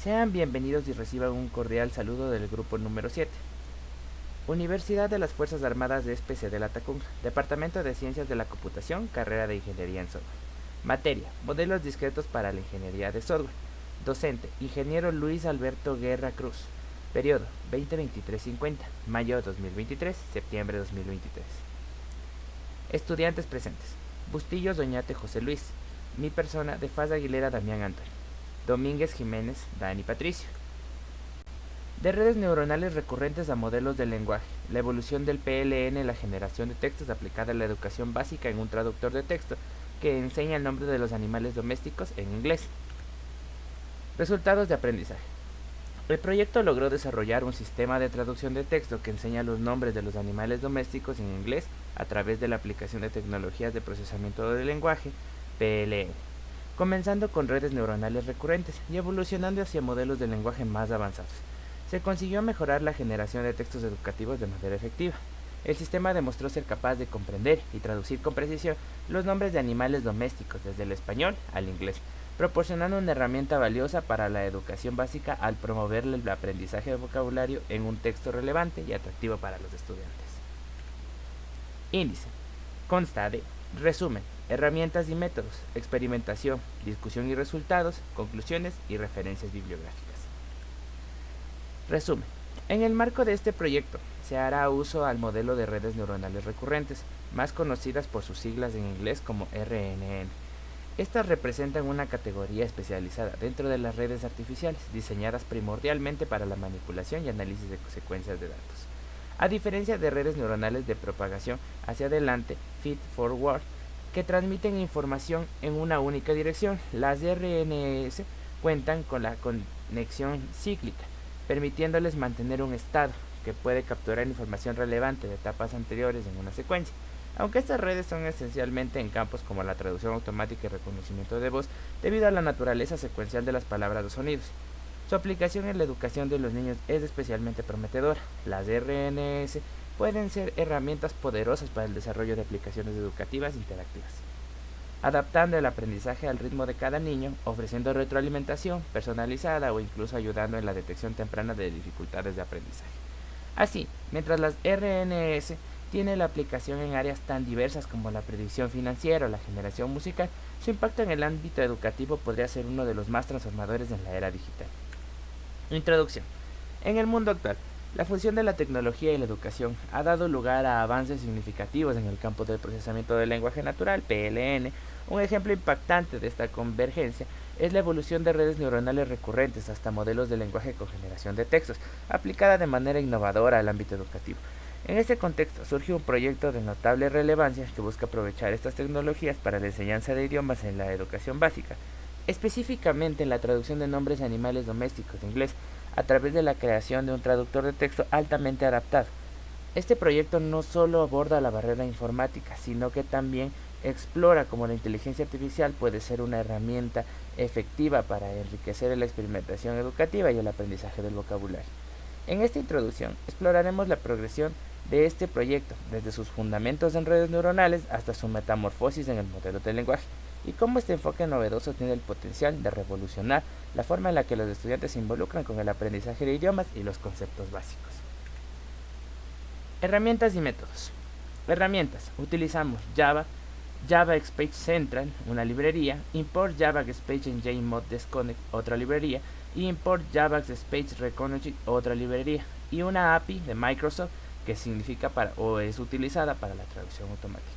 Sean bienvenidos y reciban un cordial saludo del grupo número 7. Universidad de las Fuerzas Armadas de SPC de la Tacunga, Departamento de Ciencias de la Computación, carrera de Ingeniería en Software. Materia, modelos discretos para la ingeniería de software. Docente, ingeniero Luis Alberto Guerra Cruz. Periodo, 2023-50, mayo 2023, septiembre 2023. Estudiantes presentes. Bustillos Doñate José Luis. Mi persona, de Faz Aguilera Damián Antonio. Domínguez Jiménez Dani Patricio. De redes neuronales recurrentes a modelos de lenguaje, la evolución del PLN en la generación de textos aplicada a la educación básica en un traductor de texto que enseña el nombre de los animales domésticos en inglés. Resultados de aprendizaje. El proyecto logró desarrollar un sistema de traducción de texto que enseña los nombres de los animales domésticos en inglés a través de la aplicación de tecnologías de procesamiento del lenguaje, PLN, comenzando con redes neuronales recurrentes y evolucionando hacia modelos de lenguaje más avanzados. Se consiguió mejorar la generación de textos educativos de manera efectiva. El sistema demostró ser capaz de comprender y traducir con precisión los nombres de animales domésticos desde el español al inglés, proporcionando una herramienta valiosa para la educación básica al promover el aprendizaje de vocabulario en un texto relevante y atractivo para los estudiantes. Índice. Consta de resumen, herramientas y métodos, experimentación, discusión y resultados, conclusiones y referencias bibliográficas. Resumen. En el marco de este proyecto, se hará uso al modelo de redes neuronales recurrentes, más conocidas por sus siglas en inglés como RNN. Estas representan una categoría especializada dentro de las redes artificiales, diseñadas primordialmente para la manipulación y análisis de secuencias de datos. A diferencia de redes neuronales de propagación hacia adelante, feed forward, que transmiten información en una única dirección, las RNS cuentan con la conexión cíclica, permitiéndoles mantener un estado que puede capturar información relevante de etapas anteriores en una secuencia. Aunque estas redes son esencialmente en campos como la traducción automática y reconocimiento de voz, debido a la naturaleza secuencial de las palabras o sonidos. Su aplicación en la educación de los niños es especialmente prometedora. Las RNS pueden ser herramientas poderosas para el desarrollo de aplicaciones educativas interactivas, adaptando el aprendizaje al ritmo de cada niño, ofreciendo retroalimentación personalizada o incluso ayudando en la detección temprana de dificultades de aprendizaje. Así, mientras las RNS tienen la aplicación en áreas tan diversas como la predicción financiera o la generación musical, su impacto en el ámbito educativo podría ser uno de los más transformadores en la era digital. Introducción. En el mundo actual, la fusión de la tecnología y la educación ha dado lugar a avances significativos en el campo del procesamiento del lenguaje natural, PLN. Un ejemplo impactante de esta convergencia es la evolución de redes neuronales recurrentes hasta modelos de lenguaje con generación de textos, aplicada de manera innovadora al ámbito educativo. En este contexto surge un proyecto de notable relevancia que busca aprovechar estas tecnologías para la enseñanza de idiomas en la educación básica, específicamente en la traducción de nombres de animales domésticos de inglés, a través de la creación de un traductor de texto altamente adaptado. Este proyecto no solo aborda la barrera informática, sino que también explora cómo la inteligencia artificial puede ser una herramienta efectiva para enriquecer la experimentación educativa y el aprendizaje del vocabulario. En esta introducción exploraremos la progresión de este proyecto, desde sus fundamentos en redes neuronales hasta su metamorfosis en el modelo de lenguaje, y cómo este enfoque novedoso tiene el potencial de revolucionar la forma en la que los estudiantes se involucran con el aprendizaje de idiomas y los conceptos básicos. Herramientas y métodos. Herramientas. Utilizamos Java, Java Space Central, una librería, Import Java Space en JMod Disconnect, otra librería, y Import Java Space Recognition, otra librería, y una API de Microsoft que significa o es utilizada para la traducción automática.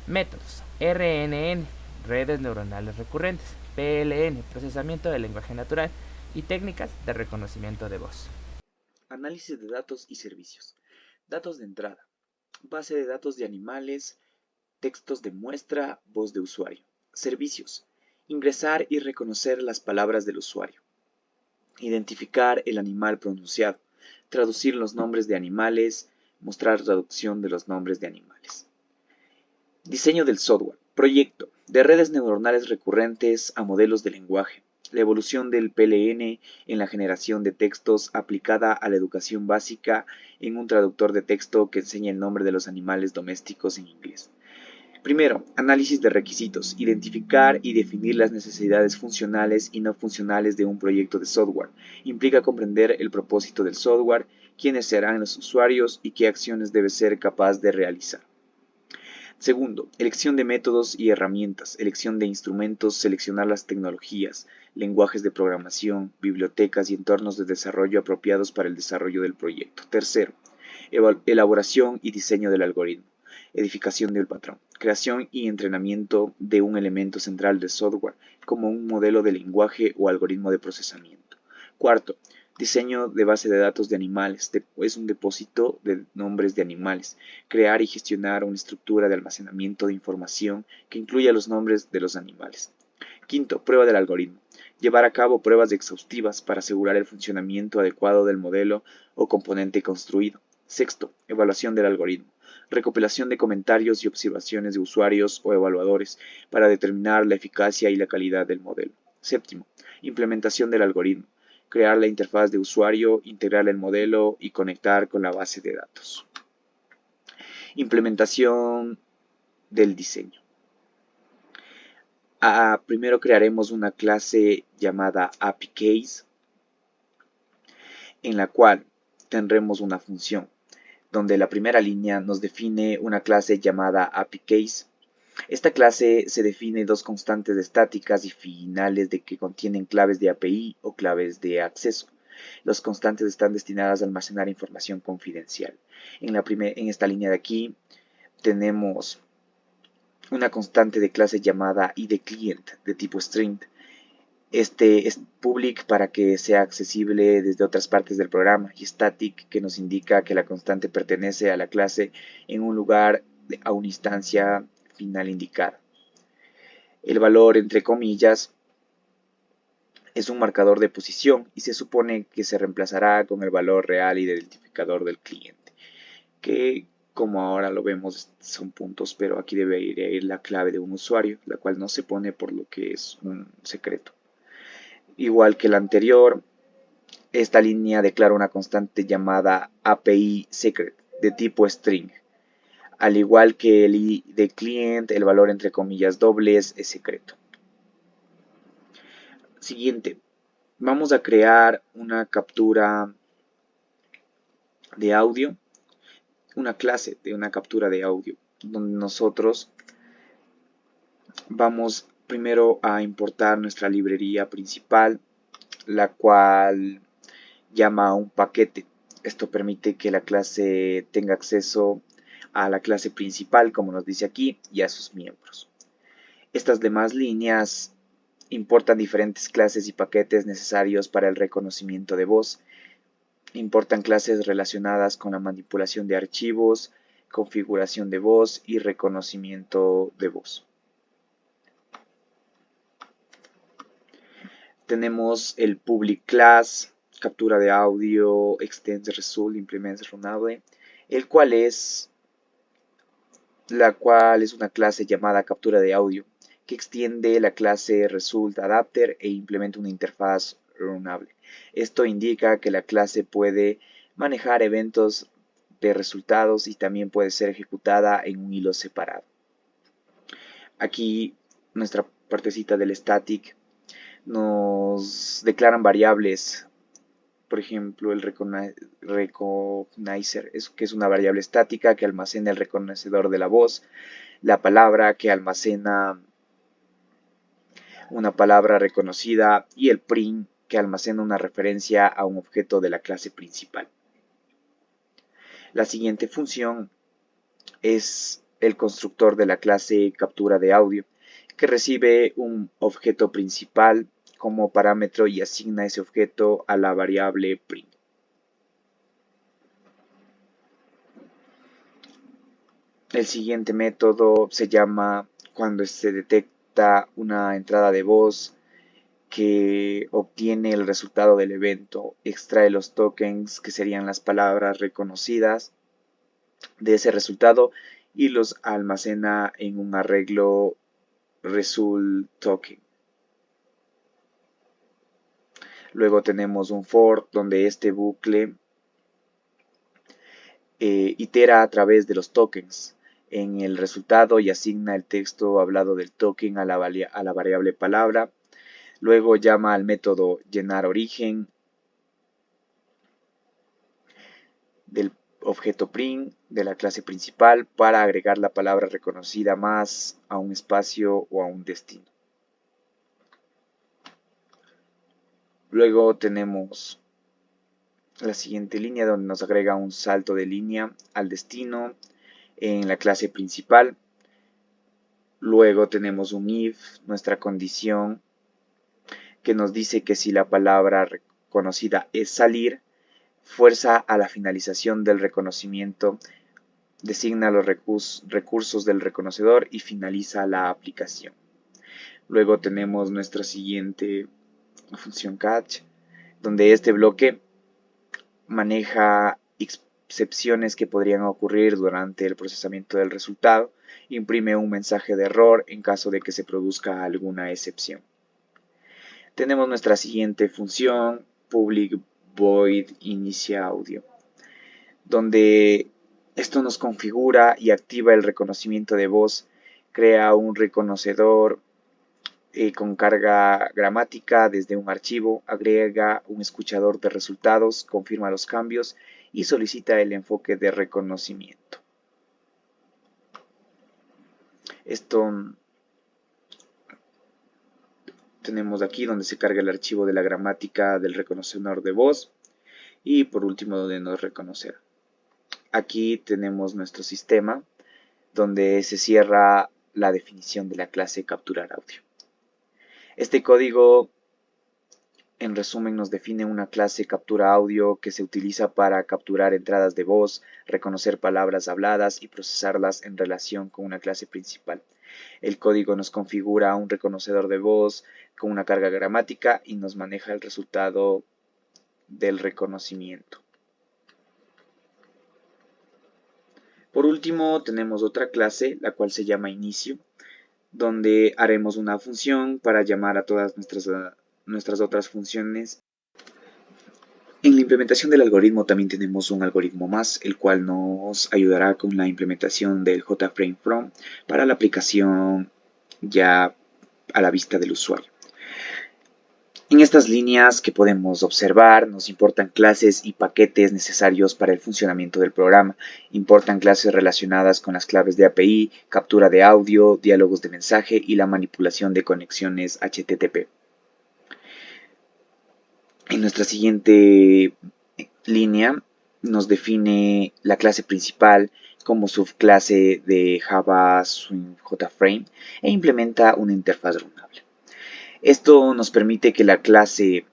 Métodos. RNN, redes neuronales recurrentes, PLN, procesamiento del lenguaje natural, y técnicas de reconocimiento de voz. Análisis de datos y servicios. Datos de entrada. Base de datos de animales, textos de muestra, voz de usuario. Servicios. Ingresar y reconocer las palabras del usuario. Identificar el animal pronunciado. Traducir los nombres de animales. Mostrar traducción de los nombres de animales. Diseño del software. Proyecto. De redes neuronales recurrentes a modelos de lenguaje. La evolución del PLN en la generación de textos aplicada a la educación básica en un traductor de texto que enseña el nombre de los animales domésticos en inglés. Primero, análisis de requisitos. Identificar y definir las necesidades funcionales y no funcionales de un proyecto de software. Implica comprender el propósito del software, quiénes serán los usuarios y qué acciones debe ser capaz de realizar. Segundo, elección de métodos y herramientas, elección de instrumentos, seleccionar las tecnologías, lenguajes de programación, bibliotecas y entornos de desarrollo apropiados para el desarrollo del proyecto. Tercero, elaboración y diseño del algoritmo, edificación del patrón, creación y entrenamiento de un elemento central del software, como un modelo de lenguaje o algoritmo de procesamiento. Cuarto, diseño de base de datos de animales, es un depósito de nombres de animales. Crear y gestionar una estructura de almacenamiento de información que incluya los nombres de los animales. Quinto, prueba del algoritmo. Llevar a cabo pruebas exhaustivas para asegurar el funcionamiento adecuado del modelo o componente construido. Sexto, evaluación del algoritmo. Recopilación de comentarios y observaciones de usuarios o evaluadores para determinar la eficacia y la calidad del modelo. Séptimo, implementación del algoritmo. Crear la interfaz de usuario, integrar el modelo y conectar con la base de datos. Implementación del diseño. Primero crearemos una clase llamada APICase, en la cual tendremos una función, donde la primera línea nos define una clase llamada APICase. Esta clase se define dos constantes estáticas y finales de que contienen claves de API o claves de acceso. Las constantes están destinadas a almacenar información confidencial. En esta línea de aquí tenemos una constante de clase llamada IDClient de tipo string. Este es public para que sea accesible desde otras partes del programa y static que nos indica que la constante pertenece a la clase en un lugar a una instancia final indicada. El valor entre comillas es un marcador de posición y se supone que se reemplazará con el valor real identificador del cliente, que como ahora lo vemos son puntos, pero aquí debería ir la clave de un usuario, la cual no se pone por lo que es un secreto. Igual que la anterior, esta línea declara una constante llamada API secret de tipo string. Al igual que el IDClient, el valor entre comillas dobles es secreto. Siguiente, vamos a crear una captura de audio, una clase de una captura de audio, donde nosotros vamos primero a importar nuestra librería principal, la cual llama a un paquete. Esto permite que la clase tenga acceso a la clase principal, como nos dice aquí, y a sus miembros. Estas demás líneas importan diferentes clases y paquetes necesarios para el reconocimiento de voz. Importan clases relacionadas con la manipulación de archivos, configuración de voz y reconocimiento de voz. Tenemos el public class, captura de audio, extends result, implements runable, la cual es una clase llamada captura de audio que extiende la clase result adapter e implementa una interfaz runable. Esto indica que la clase puede manejar eventos de resultados y también puede ser ejecutada en un hilo separado. Aquí nuestra partecita del static nos declaran variables, por ejemplo el recognizer, que es una variable estática que almacena el reconocedor de la voz, la palabra que almacena una palabra reconocida y el print que almacena una referencia a un objeto de la clase principal. La siguiente función es el constructor de la clase captura de audio, que recibe un objeto principal como parámetro y asigna ese objeto a la variable print. El siguiente método se llama cuando se detecta una entrada de voz que obtiene el resultado del evento, extrae los tokens que serían las palabras reconocidas de ese resultado y los almacena en un arreglo result token. Luego tenemos un for donde este bucle itera a través de los tokens. en el resultado y asigna el texto hablado del token a la variable palabra. Luego llama al método llenar origen del objeto print de la clase principal para agregar la palabra reconocida más a un espacio o a un destino. Luego tenemos la siguiente línea donde nos agrega un salto de línea al destino en la clase principal. Luego tenemos un if, nuestra condición, que nos dice que si la palabra reconocida es salir, fuerza a la finalización del reconocimiento, designa los recursos del reconocedor y finaliza la aplicación. Luego tenemos nuestra siguiente función catch, donde este bloque maneja excepciones que podrían ocurrir durante el procesamiento del resultado. Imprime un mensaje de error en caso de que se produzca alguna excepción. Tenemos nuestra siguiente función, public void inicia audio, donde esto nos configura y activa el reconocimiento de voz, crea un reconocedor con carga gramática desde un archivo, agrega un escuchador de resultados, confirma los cambios y solicita el enfoque de reconocimiento. Esto tenemos aquí donde se carga el archivo de la gramática del reconocedor de voz y por último donde nos reconocerá. Aquí tenemos nuestro sistema donde se cierra la definición de la clase capturar audio. Este código, en resumen, nos define una clase captura audio que se utiliza para capturar entradas de voz, reconocer palabras habladas y procesarlas en relación con una clase principal. El código nos configura un reconocedor de voz con una carga gramática y nos maneja el resultado del reconocimiento. Por último, tenemos otra clase, la cual se llama inicio, donde haremos una función para llamar a todas nuestras otras funciones. En la implementación del algoritmo también tenemos un algoritmo más, el cual nos ayudará con la implementación del JFrameFrom para la aplicación ya a la vista del usuario. En estas líneas que podemos observar nos importan clases y paquetes necesarios para el funcionamiento del programa. Importan clases relacionadas con las claves de API, captura de audio, diálogos de mensaje y la manipulación de conexiones HTTP. En nuestra siguiente línea nos define la clase principal como subclase de Java Swing JFrame e implementa una interfaz runable. Esto nos permite que la clase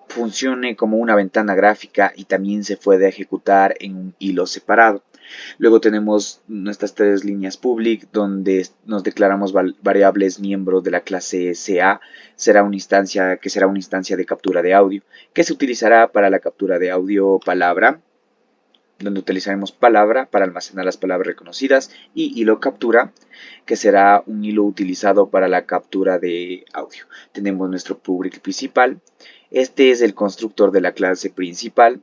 funcione como una ventana gráfica y también se puede ejecutar en un hilo separado. Luego tenemos nuestras tres líneas public donde nos declaramos variables miembros de la clase CA, será una instancia de captura de audio, que se utilizará para la captura de audio palabra, donde utilizaremos palabra para almacenar las palabras reconocidas, y hilo captura, que será un hilo utilizado para la captura de audio. Tenemos nuestro public principal. Este es el constructor de la clase principal,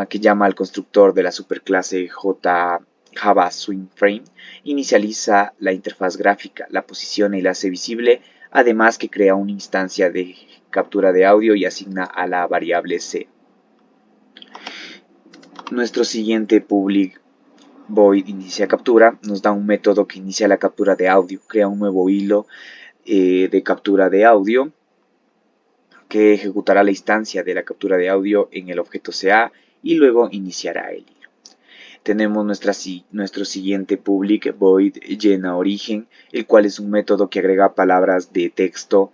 que llama al constructor de la superclase Java Swing Frame, inicializa la interfaz gráfica, la posiciona y la hace visible, además que crea una instancia de captura de audio y asigna a la variable C. Nuestro siguiente public void inicia captura nos da un método que inicia la captura de audio, crea un nuevo hilo de captura de audio que ejecutará la instancia de la captura de audio en el objeto CA y luego iniciará el hilo. Tenemos nuestro siguiente public void llena origen, el cual es un método que agrega palabras de texto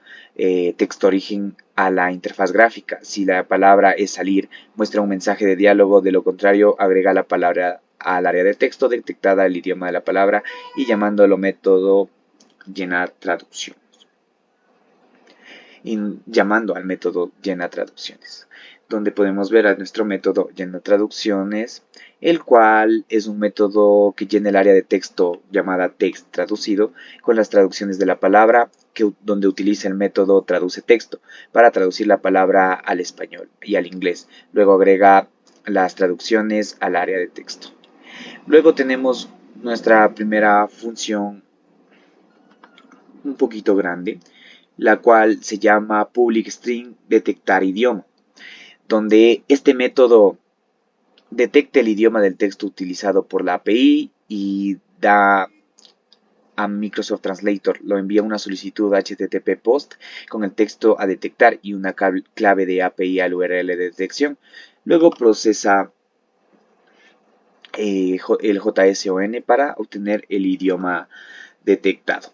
origen a la interfaz gráfica. Si la palabra es salir, muestra un mensaje de diálogo, de lo contrario, agrega la palabra al área de texto detectada el idioma de la palabra y llamándolo método llenar traducción. Llamando al método llena traducciones, donde podemos ver a nuestro método llena traducciones, el cual es un método que llena el área de texto llamada text traducido con las traducciones de la palabra, donde utiliza el método traduce texto para traducir la palabra al español y al inglés. Luego agrega las traducciones al área de texto. Luego tenemos nuestra primera función un poquito grande, la cual se llama public string detectar idioma, donde este método detecta el idioma del texto utilizado por la API y da a Microsoft Translator, lo envía una solicitud HTTP POST con el texto a detectar y una clave de API al URL de detección. Luego procesa el JSON para obtener el idioma detectado.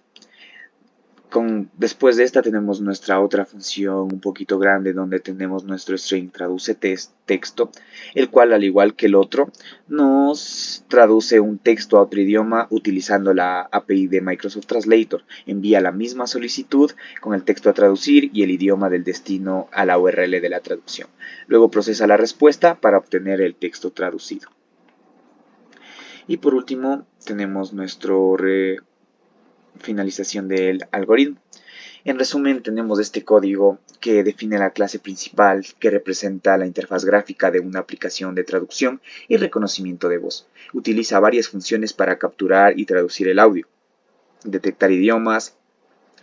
Después de esta tenemos nuestra otra función un poquito grande donde tenemos nuestro string traduce texto, el cual al igual que el otro nos traduce un texto a otro idioma utilizando la API de Microsoft Translator. Envía la misma solicitud con el texto a traducir y el idioma del destino a la URL de la traducción. Luego procesa la respuesta para obtener el texto traducido. Y por último tenemos nuestro finalización del algoritmo. En resumen, tenemos este código que define la clase principal que representa la interfaz gráfica de una aplicación de traducción y reconocimiento de voz. Utiliza varias funciones para capturar y traducir el audio, detectar idiomas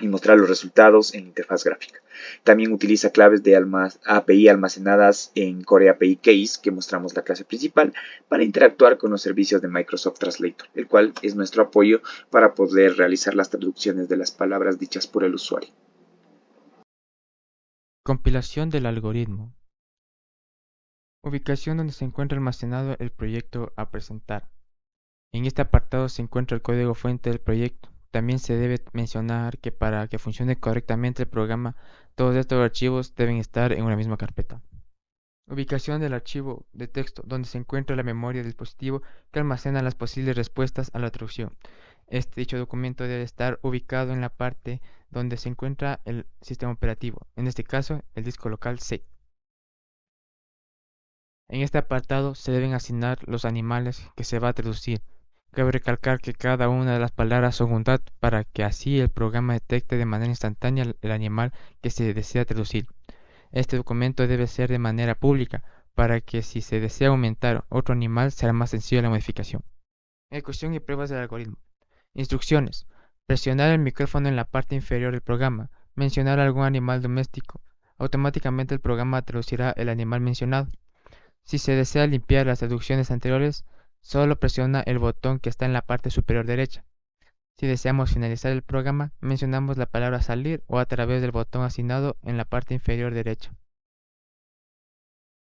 y mostrar los resultados en la interfaz gráfica. También utiliza claves de API almacenadas en Core API Case, que mostramos la clase principal, para interactuar con los servicios de Microsoft Translator, el cual es nuestro apoyo para poder realizar las traducciones de las palabras dichas por el usuario. Compilación del algoritmo. Ubicación donde se encuentra almacenado el proyecto a presentar. En este apartado se encuentra el código fuente del proyecto. También se debe mencionar que para que funcione correctamente el programa, todos estos archivos deben estar en una misma carpeta. Ubicación del archivo de texto, donde se encuentra la memoria del dispositivo que almacena las posibles respuestas a la traducción. Dicho documento debe estar ubicado en la parte donde se encuentra el sistema operativo, en este caso el disco local C. En este apartado se deben asignar los animales que se va a traducir. Cabe recalcar que cada una de las palabras son un dato para que así el programa detecte de manera instantánea el animal que se desea traducir. Este documento debe ser de manera pública para que si se desea aumentar otro animal será más sencillo la modificación. Ejecución y pruebas del algoritmo. Instrucciones. Presionar el micrófono en la parte inferior del programa. Mencionar algún animal doméstico. Automáticamente el programa traducirá el animal mencionado. Si se desea limpiar las traducciones anteriores, solo presiona el botón que está en la parte superior derecha. Si deseamos finalizar el programa, mencionamos la palabra salir o a través del botón asignado en la parte inferior derecha.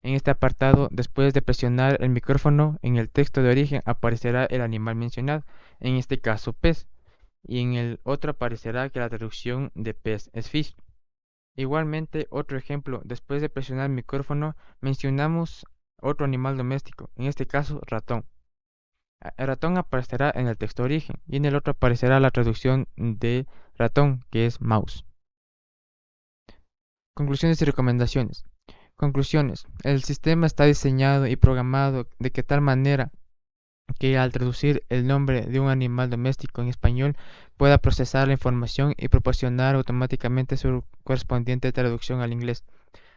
En este apartado, después de presionar el micrófono, en el texto de origen aparecerá el animal mencionado, en este caso pez, y en el otro aparecerá que la traducción de pez es fish. Igualmente, otro ejemplo, después de presionar el micrófono, mencionamos otro animal doméstico, en este caso ratón. El ratón aparecerá en el texto origen y en el otro aparecerá la traducción de ratón, que es mouse. Conclusiones y recomendaciones. Conclusiones. El sistema está diseñado y programado de que tal manera que al traducir el nombre de un animal doméstico en español pueda procesar la información y proporcionar automáticamente su correspondiente traducción al inglés.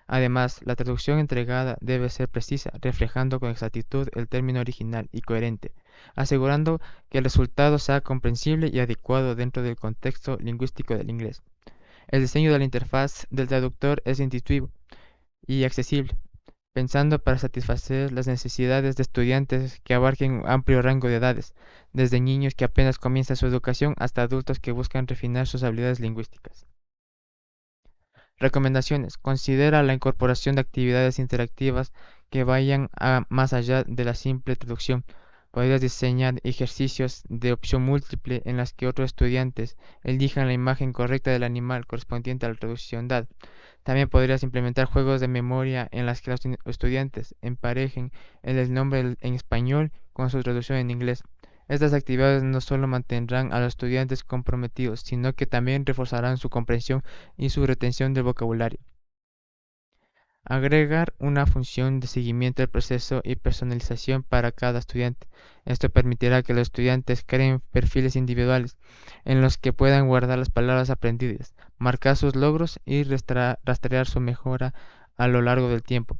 Además, la traducción entregada debe ser precisa, reflejando con exactitud el término original y coherente, asegurando que el resultado sea comprensible y adecuado dentro del contexto lingüístico del inglés. El diseño de la interfaz del traductor es intuitivo y accesible, pensando para satisfacer las necesidades de estudiantes que abarquen un amplio rango de edades, desde niños que apenas comienzan su educación hasta adultos que buscan refinar sus habilidades lingüísticas. Recomendaciones. Considera la incorporación de actividades interactivas que vayan más allá de la simple traducción. Podrías diseñar ejercicios de opción múltiple en las que otros estudiantes elijan la imagen correcta del animal correspondiente a la traducción dada. También podrías implementar juegos de memoria en las que los estudiantes emparejen el nombre en español con su traducción en inglés. Estas actividades no solo mantendrán a los estudiantes comprometidos, sino que también reforzarán su comprensión y su retención del vocabulario. Agregar una función de seguimiento del proceso y personalización para cada estudiante. Esto permitirá que los estudiantes creen perfiles individuales en los que puedan guardar las palabras aprendidas, marcar sus logros y rastrear su mejora a lo largo del tiempo.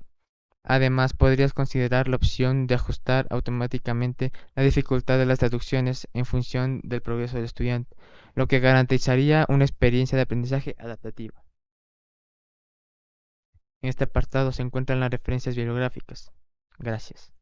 Además, podrías considerar la opción de ajustar automáticamente la dificultad de las traducciones en función del progreso del estudiante, lo que garantizaría una experiencia de aprendizaje adaptativa. En este apartado se encuentran las referencias bibliográficas. Gracias.